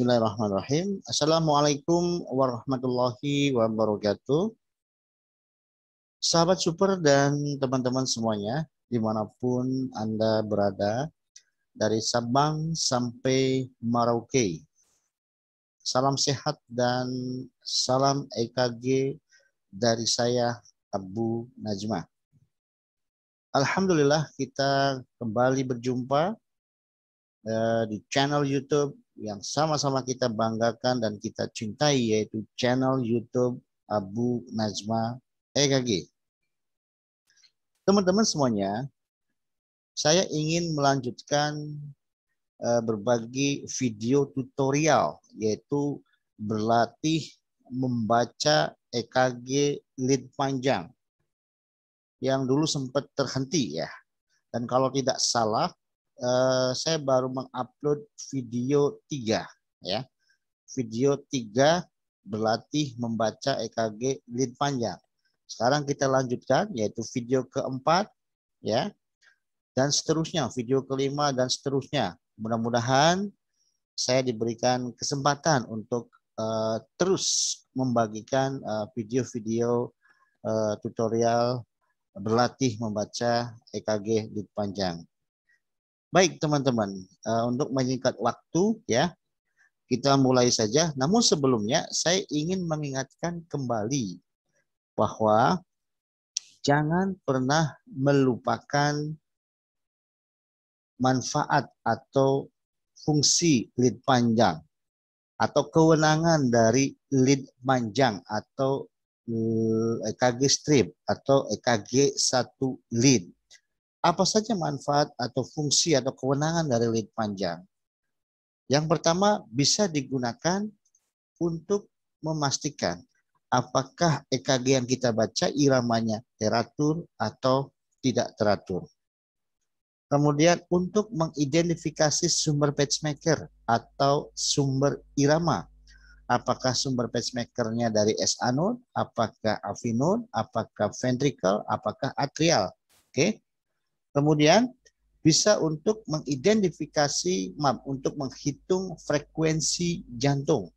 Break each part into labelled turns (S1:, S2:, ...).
S1: Bismillahirrahmanirrahim. Assalamualaikum warahmatullahi wabarakatuh. Sahabat super dan teman-teman semuanya, dimanapun Anda berada, dari Sabang sampai Merauke. Salam sehat dan salam EKG dari saya, Abu Najma. Alhamdulillah kita kembali berjumpa di channel YouTube yang sama-sama kita banggakan dan kita cintai, yaitu channel YouTube Abu Najma EKG. Teman-teman semuanya, saya ingin melanjutkan berbagi video tutorial, yaitu berlatih membaca EKG lead panjang yang dulu sempat terhenti ya. Dan kalau tidak salah, saya baru mengupload video 3 ya. Video 3 berlatih membaca EKG lead panjang. Sekarang kita lanjutkan, yaitu video keempat ya. Dan seterusnya, video kelima dan seterusnya. Mudah-mudahan saya diberikan kesempatan untuk terus membagikan video-video tutorial berlatih membaca EKG lead panjang. Baik teman-teman, untuk menyingkat waktu ya, kita mulai saja. Namun sebelumnya saya ingin mengingatkan kembali bahwa jangan pernah melupakan manfaat atau fungsi lead panjang atau kewenangan dari lead panjang atau EKG strip atau EKG 1 lead. Apa saja manfaat atau fungsi atau kewenangan dari lead panjang? Yang pertama, bisa digunakan untuk memastikan apakah EKG yang kita baca iramanya teratur atau tidak teratur. Kemudian untuk mengidentifikasi sumber pacemaker atau sumber irama. Apakah sumber pacemakernya dari SA node, apakah AV node, apakah ventricle, apakah atrial. Oke. Kemudian bisa untuk mengidentifikasi, untuk menghitung frekuensi jantung.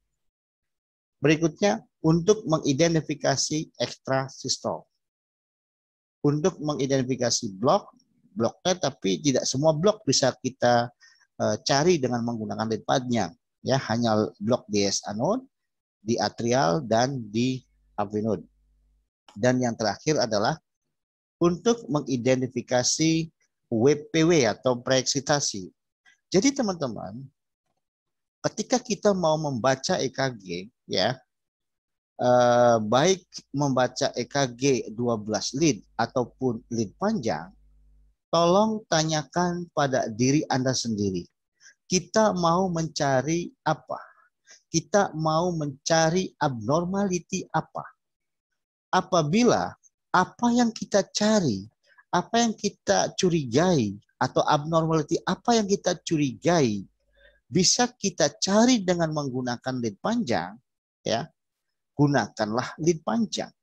S1: Berikutnya untuk mengidentifikasi ekstrasistol. Untuk mengidentifikasi bloknya, tapi tidak semua blok bisa kita cari dengan menggunakan lead panjang. Ya, hanya blok di SA node, di atrial, dan di AV node. Dan yang terakhir adalah untuk mengidentifikasi WPW atau preeksitasi. Jadi teman-teman, ketika kita mau membaca EKG, ya, baik membaca EKG 12 lead ataupun lead panjang, tolong tanyakan pada diri Anda sendiri. Kita mau mencari apa? Kita mau mencari abnormality apa? Apabila apa yang kita cari, apa yang kita curigai, atau abnormality apa yang kita curigai, bisa kita cari dengan menggunakan lead panjang, ya, gunakanlah lead panjang.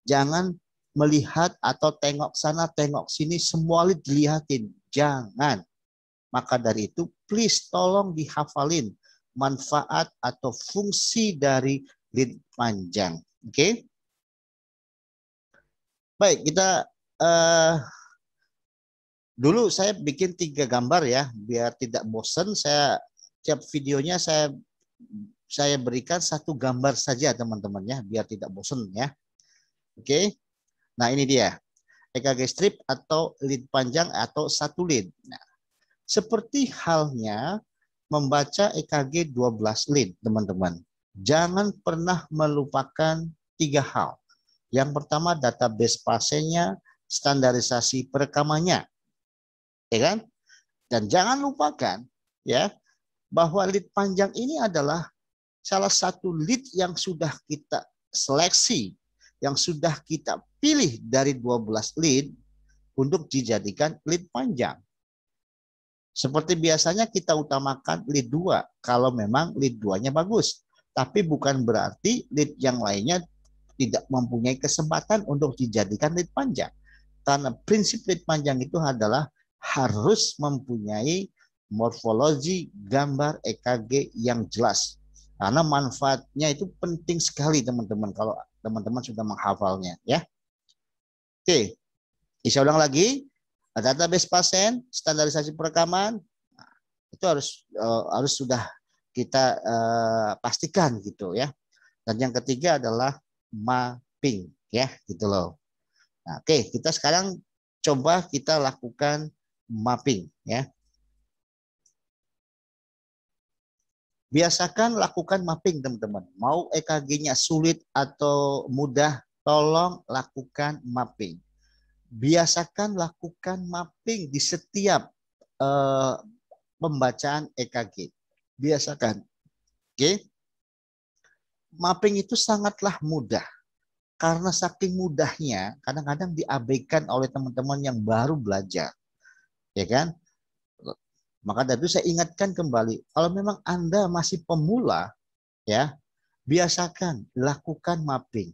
S1: Jangan melihat atau tengok sana, tengok sini, semua lead dilihatin. Jangan. Maka dari itu, please tolong dihafalin manfaat atau fungsi dari lead panjang. Oke? Baik, kita dulu saya bikin 3 gambar ya, biar tidak bosan. Saya tiap videonya saya berikan 1 gambar saja teman-teman ya, biar tidak bosan ya. Oke. Nah, ini dia EKG strip atau lead panjang atau 1 lead. Nah, seperti halnya membaca EKG 12 lead teman-teman. Jangan pernah melupakan 3 hal. Yang pertama, database pasiennya, standarisasi perekamannya, ya kan? Dan jangan lupakan ya bahwa lead panjang ini adalah salah satu lead yang sudah kita seleksi, yang sudah kita pilih dari 12 lead untuk dijadikan lead panjang. Seperti biasanya kita utamakan lead 2 kalau memang lead 2-nya bagus, tapi bukan berarti lead yang lainnya tidak mempunyai kesempatan untuk dijadikan lead panjang. Karena prinsip lead panjang itu adalah harus mempunyai morfologi gambar EKG yang jelas. Karena manfaatnya itu penting sekali teman-teman kalau teman-teman sudah menghafalnya ya. Oke, saya ulang lagi. Database pasien, standarisasi perekaman, itu harus sudah kita pastikan gitu ya. Dan yang ketiga adalah mapping ya, gitu loh. Nah, oke, kita sekarang coba kita lakukan mapping ya. Biasakan lakukan mapping teman-teman. Mau EKG-nya sulit atau mudah, tolong lakukan mapping. Biasakan lakukan mapping di setiap pembacaan EKG. Biasakan. Oke. Mapping itu sangatlah mudah. Karena saking mudahnya, kadang-kadang diabaikan oleh teman-teman yang baru belajar. Ya kan? Maka dari itu saya ingatkan kembali, kalau memang Anda masih pemula, ya, biasakan lakukan mapping,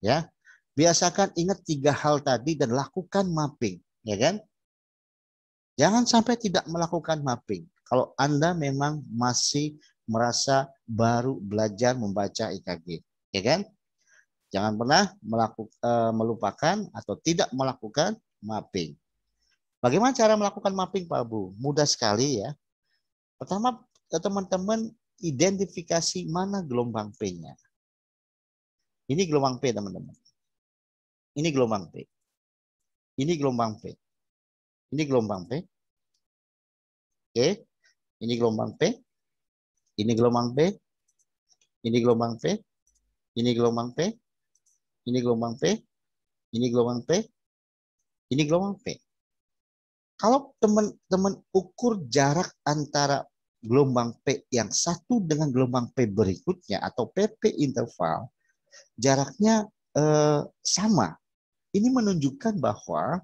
S1: ya. Biasakan ingat 3 hal tadi dan lakukan mapping, ya kan? Jangan sampai tidak melakukan mapping. Kalau Anda memang masih merasa baru belajar membaca EKG, ya kan? Jangan pernah melupakan atau tidak melakukan mapping. Bagaimana cara melakukan mapping, Pak Bu? Mudah sekali ya. Pertama, teman-teman identifikasi mana gelombang P-nya. Ini gelombang P, teman-teman. Ini gelombang P. Ini gelombang P. Ini gelombang P. Oke. Ini gelombang P. Ini gelombang P. Ini gelombang P. Ini gelombang P. Ini gelombang P. Ini gelombang P. Ini gelombang P. Kalau teman-teman ukur jarak antara gelombang P yang satu dengan gelombang P berikutnya atau PP interval, jaraknya sama. Ini menunjukkan bahwa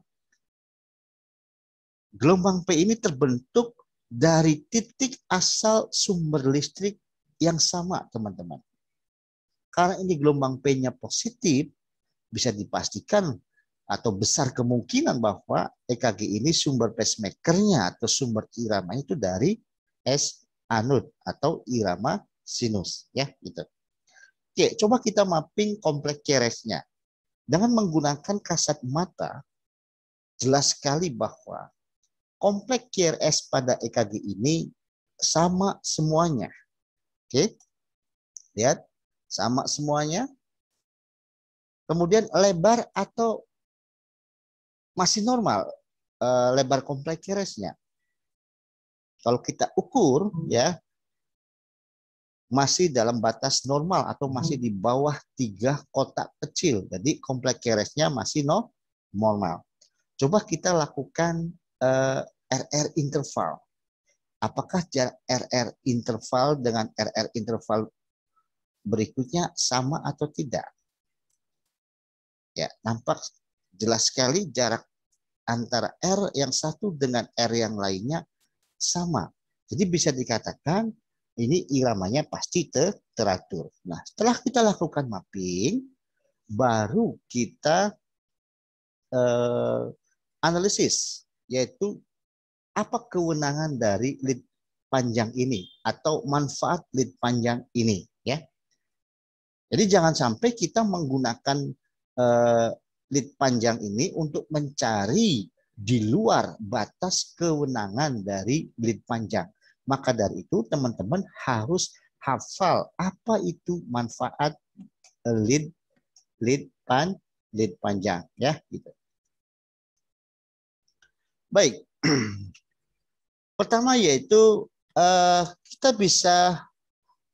S1: gelombang P ini terbentuk dari titik asal sumber listrik yang sama, teman-teman. Karena ini gelombang P-nya positif, bisa dipastikan atau besar kemungkinan bahwa EKG ini sumber pacemaker-nya atau sumber iramanya itu dari S anode atau irama sinus ya gitu. Oke, coba kita mapping kompleks QRS-nya. Dengan menggunakan kasat mata, jelas sekali bahwa kompleks QRS pada EKG ini sama semuanya. Oke. Lihat, sama semuanya. Kemudian lebar atau masih normal lebar kompleks QRS-nya. Kalau kita ukur ya masih dalam batas normal atau masih di bawah 3 kotak kecil. Jadi kompleks QRS-nya masih normal. Coba kita lakukan RR interval. Apakah RR interval dengan RR interval berikutnya sama atau tidak? Ya, nampak jelas sekali jarak antara R yang satu dengan R yang lainnya sama. Jadi bisa dikatakan ini iramanya pasti teratur. Nah, setelah kita lakukan mapping, baru kita analisis, yaitu apa kewenangan dari lead panjang ini atau manfaat lead panjang ini, ya. Jadi jangan sampai kita menggunakan lead panjang ini untuk mencari di luar batas kewenangan dari lead panjang. Maka dari itu teman-teman harus hafal apa itu manfaat lead panjang ya gitu. Baik. Pertama yaitu kita bisa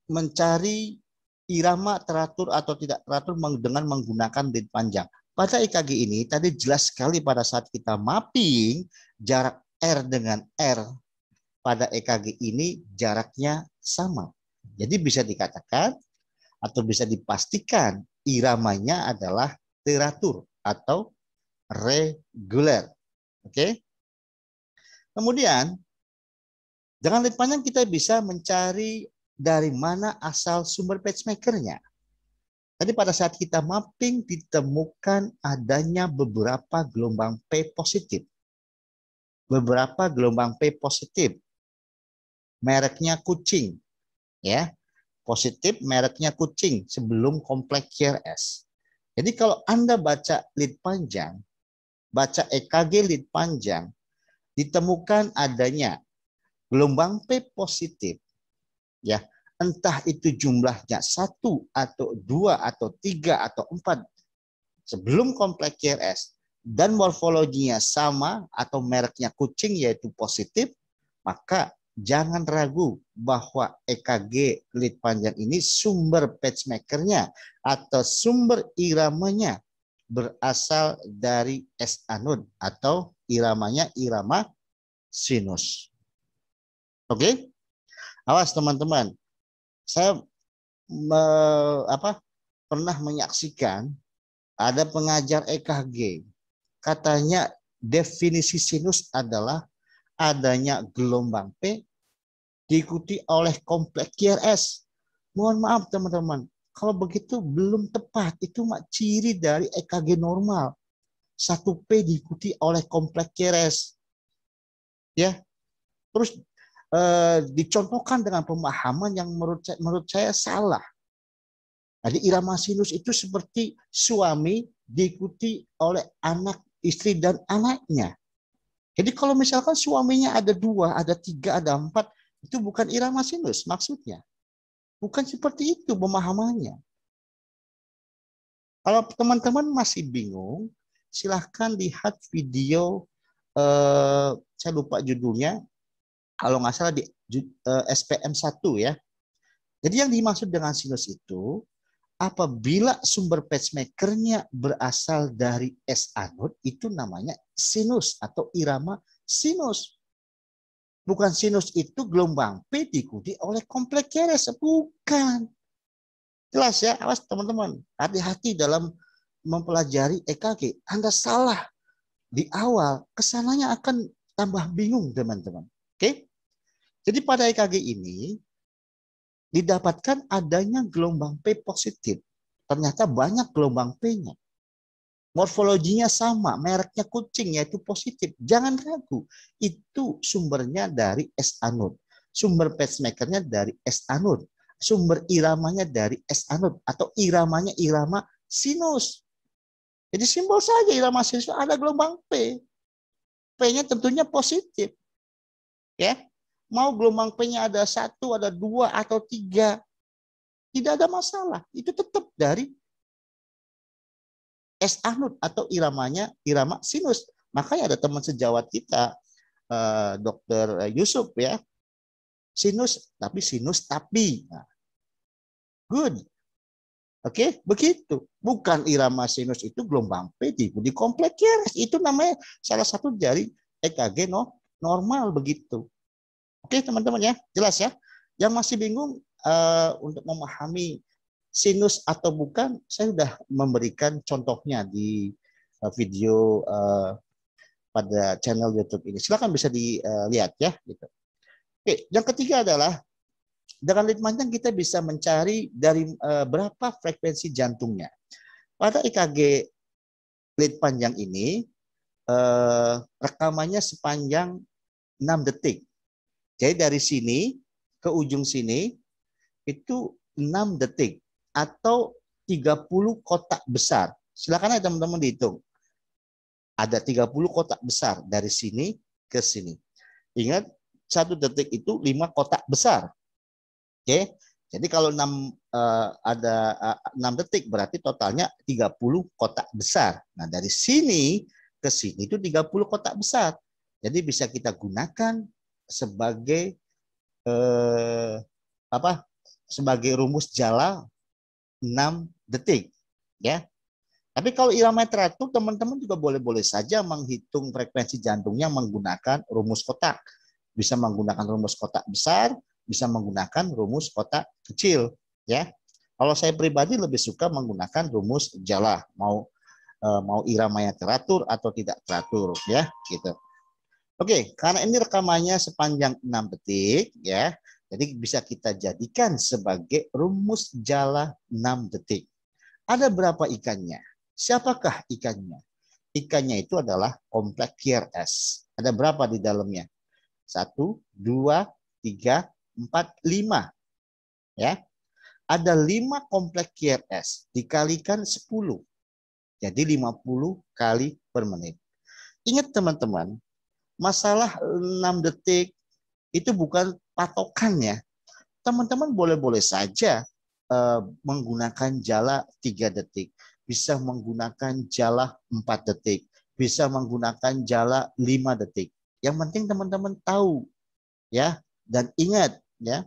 S1: mencari irama teratur atau tidak teratur dengan menggunakan lead panjang. Pada EKG ini tadi jelas sekali pada saat kita mapping jarak R dengan R pada EKG ini jaraknya sama. Jadi bisa dikatakan atau bisa dipastikan iramanya adalah teratur atau reguler. Oke. Kemudian dengan lead panjang kita bisa mencari dari mana asal sumber pacemaker-nya. Tadi pada saat kita mapping ditemukan adanya beberapa gelombang P positif. Beberapa gelombang P positif. mereknya Kucing, ya. Positif mereknya Kucing sebelum kompleks QRS. Jadi kalau Anda baca lead panjang, baca EKG lead panjang, ditemukan adanya gelombang P positif, ya, entah itu jumlahnya 1 atau 2 atau 3 atau 4 sebelum kompleks QRS dan morfologinya sama atau mereknya Kucing yaitu positif, maka jangan ragu bahwa EKG lead panjang ini sumber pacemakernya atau sumber iramanya berasal dari S anode atau iramanya irama sinus. Oke? Awas teman-teman. Saya pernah menyaksikan ada pengajar EKG. Katanya definisi sinus adalah adanya gelombang P diikuti oleh kompleks QRS. Mohon maaf teman-teman, kalau begitu belum tepat. Itu ciri dari EKG normal. 1P diikuti oleh kompleks QRS. Ya. Terus dicontohkan dengan pemahaman yang menurut saya salah. Jadi irama sinus itu seperti suami diikuti oleh anak, istri, dan anaknya. Jadi kalau misalkan suaminya ada 2, ada 3, ada 4, itu bukan irama sinus maksudnya. Bukan seperti itu pemahamannya. Kalau teman-teman masih bingung, silahkan lihat video, saya lupa judulnya, kalau nggak salah di SPM 1 ya. Jadi yang dimaksud dengan sinus itu, apabila sumber pacemakernya berasal dari S anode, itu namanya sinus atau irama sinus. Bukan sinus itu gelombang P diikuti oleh kompleks QRS. Bukan. Jelas ya, awas teman-teman. Hati-hati dalam mempelajari EKG. Anda salah di awal, kesananya akan tambah bingung teman-teman. Oke? Jadi pada EKG ini, didapatkan adanya gelombang P positif. Ternyata banyak gelombang P-nya. Morfologinya sama, mereknya Kucing, yaitu positif. Jangan ragu, itu sumbernya dari S anode. Sumber pacemakernya dari S anode. Sumber iramanya dari S anode. Atau iramanya irama sinus. Jadi simbol saja irama sinus ada gelombang P. P-nya tentunya positif. Ya, mau gelombang P-nya ada 1, ada 2, atau 3. Tidak ada masalah. Itu tetap dari S anode atau iramanya irama sinus. Makanya ada teman sejawat kita, Dr. Yusuf ya, sinus tapi. Nah, good. Oke, begitu. Bukan irama sinus itu gelombang P di kompleks QRS. Itu namanya salah satu dari EKG normal begitu. Oke, teman-teman ya, jelas ya. Yang masih bingung untuk memahami sinus atau bukan, saya sudah memberikan contohnya di video pada channel YouTube ini. Silakan bisa dilihat ya. Gitu. Oke, yang ketiga adalah dengan lead panjang kita bisa mencari dari berapa frekuensi jantungnya. Pada EKG lead panjang ini rekamannya sepanjang 6 detik. Jadi dari sini ke ujung sini itu 6 detik atau 30 kotak besar. Silakan aja teman-teman dihitung. Ada 30 kotak besar dari sini ke sini. Ingat, 1 detik itu 5 kotak besar. Oke. Jadi kalau 6 detik berarti totalnya 30 kotak besar. Nah, dari sini ke sini itu 30 kotak besar. Jadi bisa kita gunakan sebagai sebagai rumus jala 6 detik ya. Tapi kalau irama teratur, teman-teman juga boleh-boleh saja menghitung frekuensi jantungnya menggunakan rumus kotak. Bisa menggunakan rumus kotak besar, bisa menggunakan rumus kotak kecil ya. Kalau saya pribadi lebih suka menggunakan rumus jala, mau iramanya teratur atau tidak teratur ya, gitu. Oke, karena ini rekamannya sepanjang 6 detik ya. Jadi bisa kita jadikan sebagai rumus jala 6 detik. Ada berapa ikannya? Siapakah ikannya? Ikannya itu adalah kompleks QRS. Ada berapa di dalamnya? 1, 2, 3, 4, 5. Ya. Ada 5 kompleks QRS dikalikan 10. Jadi 50 kali per menit. Ingat teman-teman, masalah 6 detik itu bukan patokan ya. Teman-teman boleh-boleh saja menggunakan jala 3 detik. Bisa menggunakan jala 4 detik. Bisa menggunakan jala 5 detik. Yang penting teman-teman tahu ya, dan ingat ya,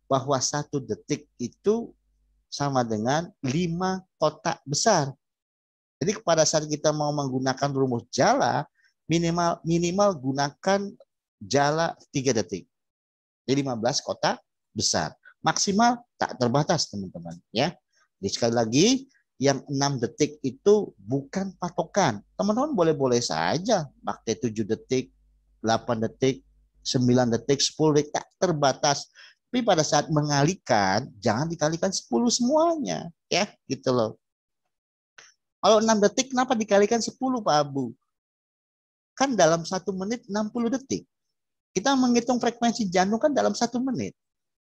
S1: bahwa 1 detik itu sama dengan 5 kotak besar. Jadi pada saat kita mau menggunakan rumus jala, minimal gunakan jala 3 detik. Jadi 15 kotak besar. Maksimal tak terbatas teman-teman ya. Jadi sekali lagi, yang 6 detik itu bukan patokan. Teman-teman boleh-boleh saja pakai 7 detik, 8 detik, 9 detik, 10 detik, tak terbatas. Tapi pada saat mengalihkan, jangan dikalikan 10 semuanya. Ya, gitu loh. Kalau 6 detik, kenapa dikalikan 10 Pak Abu? Kan dalam 1 menit 60 detik. Kita menghitung frekuensi jantung kan dalam 1 menit.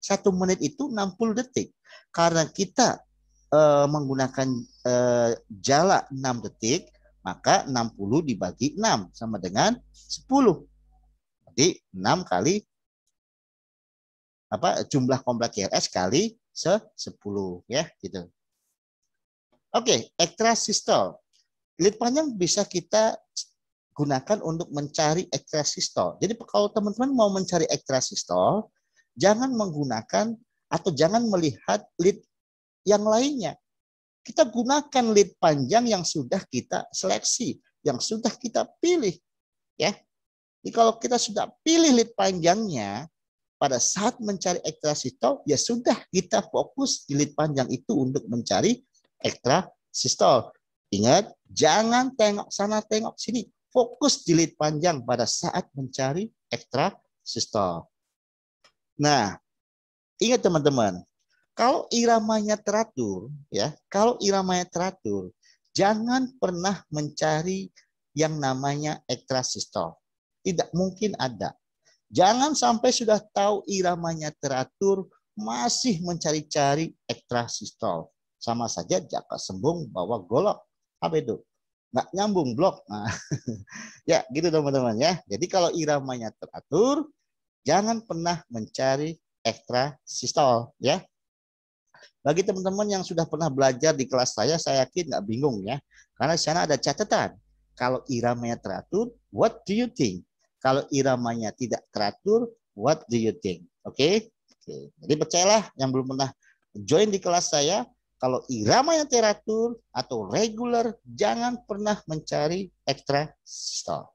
S1: 1 menit itu 60 detik. Karena kita menggunakan jala 6 detik, maka 60 dibagi 6 sama dengan 10. Jadi 6 kali jumlah kompleks QRS kali 10 ya gitu. Oke, ekstrasistol. Lead panjang bisa kita gunakan untuk mencari ekstrasistol. Jadi kalau teman-teman mau mencari ekstrasistol, jangan menggunakan atau jangan melihat lead yang lainnya. Kita gunakan lead panjang yang sudah kita seleksi, yang sudah kita pilih. Ya. Jadi kalau kita sudah pilih lead panjangnya, pada saat mencari ekstrasistol, ya sudah kita fokus di lead panjang itu untuk mencari ekstrasistol. Ingat, jangan tengok sana, tengok sini. Fokus di lead panjang pada saat mencari ekstrasistol. Nah, ingat teman-teman, kalau iramanya teratur, ya, jangan pernah mencari yang namanya ekstrasistol. Tidak mungkin ada. Jangan sampai sudah tahu iramanya teratur, masih mencari-cari ekstrasistol. Sama saja jaka sembung bawa golok. Apa itu? Nggak nyambung blok. Nah, ya gitu teman-teman ya. Jadi kalau iramanya teratur, jangan pernah mencari ekstrasistol ya. Bagi teman-teman yang sudah pernah belajar di kelas saya yakin nggak bingung ya. Karena di sana ada catatan. Kalau iramanya teratur, what do you think? Kalau iramanya tidak teratur, what do you think? Oke? Jadi percayalah yang belum pernah join di kelas saya, kalau iramanya teratur atau regular, jangan pernah mencari ekstrasistol.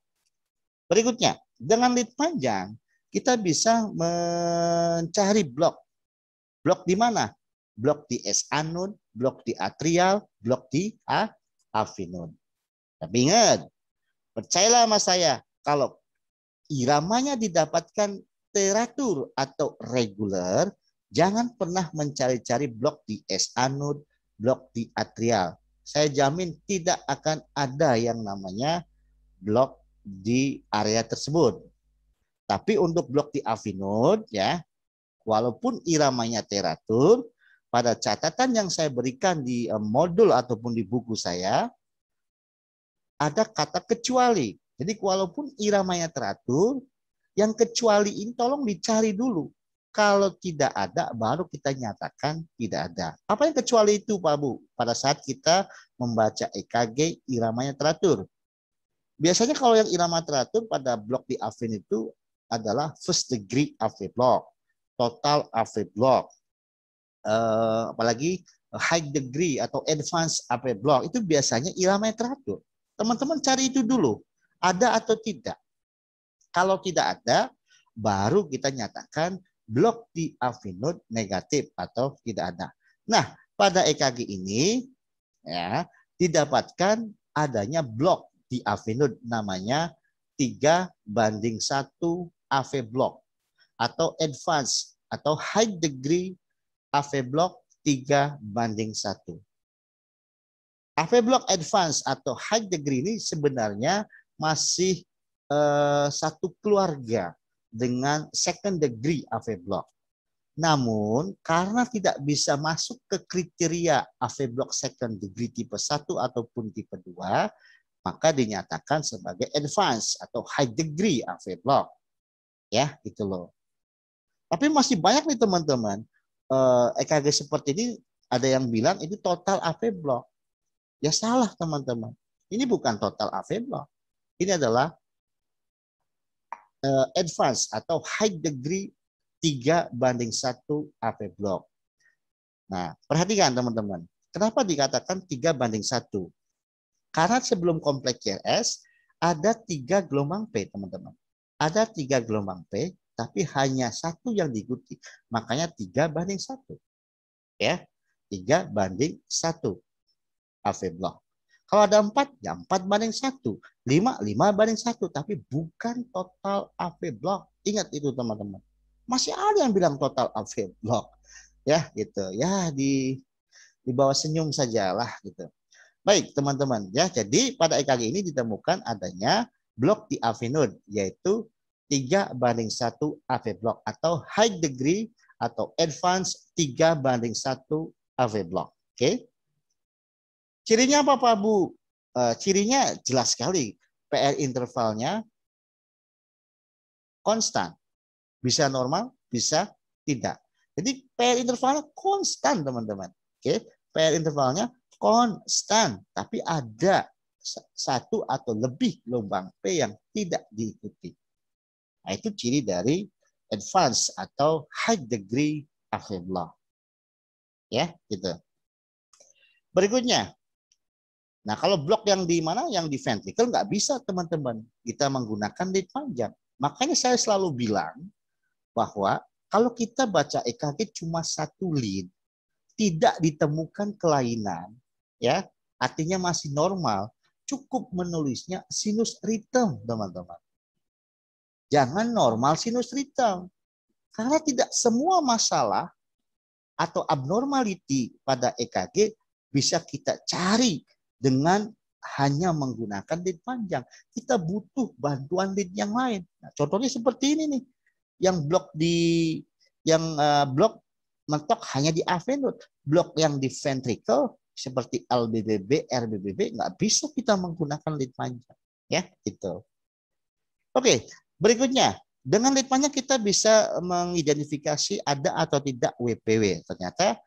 S1: Berikutnya, dengan lead panjang, kita bisa mencari blok. Blok di mana? Blok di S-anode, blok di atrial, blok di afinode. Tapi ingat, percayalah sama saya, kalau iramanya didapatkan teratur atau regular, jangan pernah mencari-cari blok di S-anode, blok di atrial. Saya jamin tidak akan ada yang namanya blok di area tersebut. Tapi untuk blok di afinode, ya, walaupun iramanya teratur, pada catatan yang saya berikan di modul ataupun di buku saya, ada kata kecuali. Jadi walaupun iramanya teratur, yang kecuali ini tolong dicari dulu. Kalau tidak ada, baru kita nyatakan tidak ada. Apa yang kecuali itu, Pak Bu? Pada saat kita membaca EKG, iramanya teratur. Biasanya kalau yang irama teratur pada blok di AV itu adalah first degree AV block, total AV block, apalagi high degree atau advanced AV block. Itu biasanya iramanya teratur. Teman-teman cari itu dulu. Ada atau tidak? Kalau tidak ada, baru kita nyatakan blok di AV node negatif atau tidak ada. Nah, pada EKG ini ya didapatkan adanya blok di AV node namanya 3:1 AV block atau advance atau high degree AV block 3:1. AV block advance atau high degree ini sebenarnya masih satu keluarga, dengan second degree AV block. Namun, karena tidak bisa masuk ke kriteria AV block second degree tipe 1 ataupun tipe 2, maka dinyatakan sebagai advance atau high degree AV block. Ya, gitu loh. Tapi masih banyak nih teman-teman, EKG seperti ini ada yang bilang ini total AV block. Ya salah teman-teman. Ini bukan total AV block. Ini adalah advance atau high degree 3:1 AV block. Nah, perhatikan teman-teman. Kenapa dikatakan 3:1? Karena sebelum kompleks QRS ada 3 gelombang P, teman-teman. Ada 3 gelombang P, tapi hanya 1 yang diikuti. Makanya 3:1. Ya, 3:1 AV block. Kalau ada 4, ya 4:1. 5:1, tapi bukan total AV block. Ingat itu teman-teman. Masih ada yang bilang total AV block. Ya, gitu. Ya, di bawah senyum sajalah gitu. Baik, teman-teman, ya. Jadi pada EKG ini ditemukan adanya blok di AV node, yaitu 3:1 AV block atau high degree atau advance 3:1 AV block. Oke. Cirinya apa Pak Bu? Cirinya jelas sekali. PR intervalnya konstan. Bisa normal, bisa tidak. Jadi PR intervalnya konstan, teman-teman. Oke, PR intervalnya konstan, tapi ada 1 atau lebih gelombang P yang tidak diikuti. Nah, itu ciri dari advance atau high degree AV block. Ya, gitu. Berikutnya. Nah, kalau blok yang di mana? Yang di ventricle nggak bisa, teman-teman. Kita menggunakan lead panjang. Makanya saya selalu bilang bahwa kalau kita baca EKG cuma 1 lead, tidak ditemukan kelainan, ya, artinya masih normal, cukup menulisnya sinus rhythm, teman-teman. Jangan normal sinus rhythm. Karena tidak semua masalah atau abnormality pada EKG bisa kita cari dengan hanya menggunakan lead panjang. Kita butuh bantuan lead yang lain. Nah, contohnya seperti ini nih. Yang blok mentok hanya di AV node. Blok yang di ventricle seperti LBBB, RBBB nggak bisa kita menggunakan lead panjang. Ya, gitu. Oke, berikutnya. Dengan lead panjang kita bisa mengidentifikasi ada atau tidak WPW. Ternyata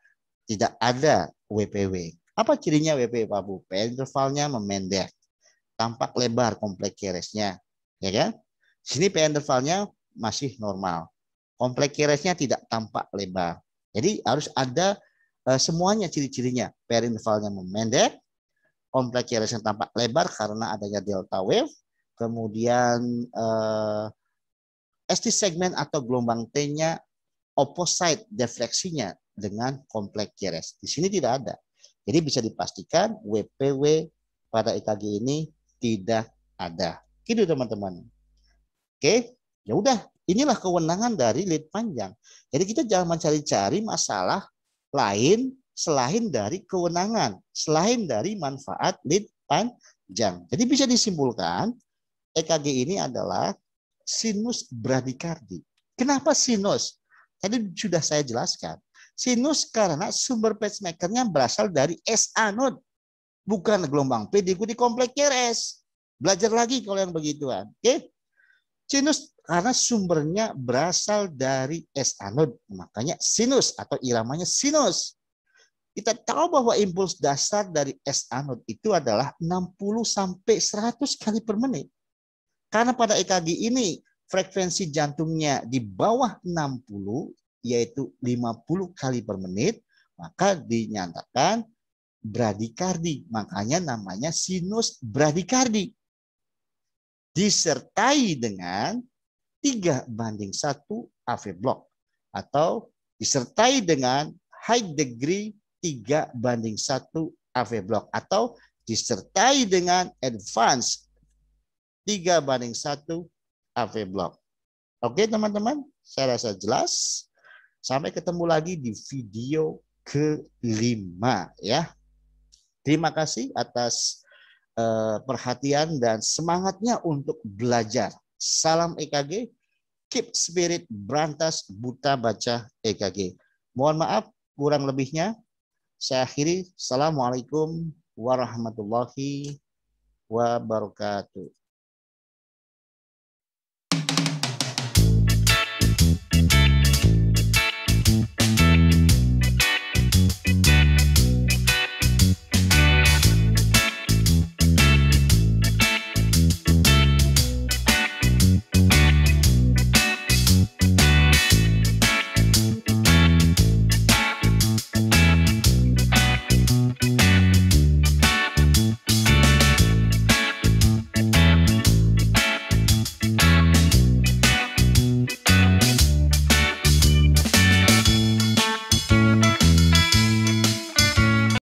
S1: tidak ada WPW. Apa cirinya WPW, Pak Bu? PR intervalnya memendek. Tampak lebar kompleks QRS-nya. Ya kan? Sini PR intervalnya masih normal. Kompleks QRS-nya tidak tampak lebar. Jadi harus ada semuanya ciri-cirinya. PR intervalnya memendek, kompleks QRS-nya tampak lebar karena adanya delta wave, kemudian ST segmen atau gelombang T-nya opposite defleksinya dengan kompleks QRS. Di sini tidak ada. Jadi bisa dipastikan WPW pada EKG ini tidak ada. Gitu teman-teman. Oke. Ya udah, inilah kewenangan dari lead panjang. Jadi kita jangan mencari-cari masalah lain selain dari kewenangan, selain dari manfaat lead panjang. Jadi bisa disimpulkan EKG ini adalah sinus bradikardi. Kenapa sinus? Tadi sudah saya jelaskan. Sinus karena sumber pacemaker-nya berasal dari SA node, bukan gelombang P diikuti kompleks QRS. Belajar lagi kalau yang begituan. Oke? Sinus karena sumbernya berasal dari SA node, makanya sinus atau iramanya sinus. Kita tahu bahwa impuls dasar dari SA node itu adalah 60 sampai 100 kali per menit. Karena pada EKG ini frekuensi jantungnya di bawah 60, yaitu 50 kali per menit, maka dinyatakan bradikardi. Makanya namanya sinus bradikardi. Disertai dengan 3:1 AV block atau disertai dengan high degree 3:1 AV block atau disertai dengan advance 3:1 AV block. Oke teman-teman, saya rasa jelas. Sampai ketemu lagi di video ke-5 ya. Terima kasih atas perhatian dan semangatnya untuk belajar. Salam EKG, keep spirit, berantas buta baca EKG. Mohon maaf kurang lebihnya. Saya akhiri. Assalamualaikum warahmatullahi wabarakatuh.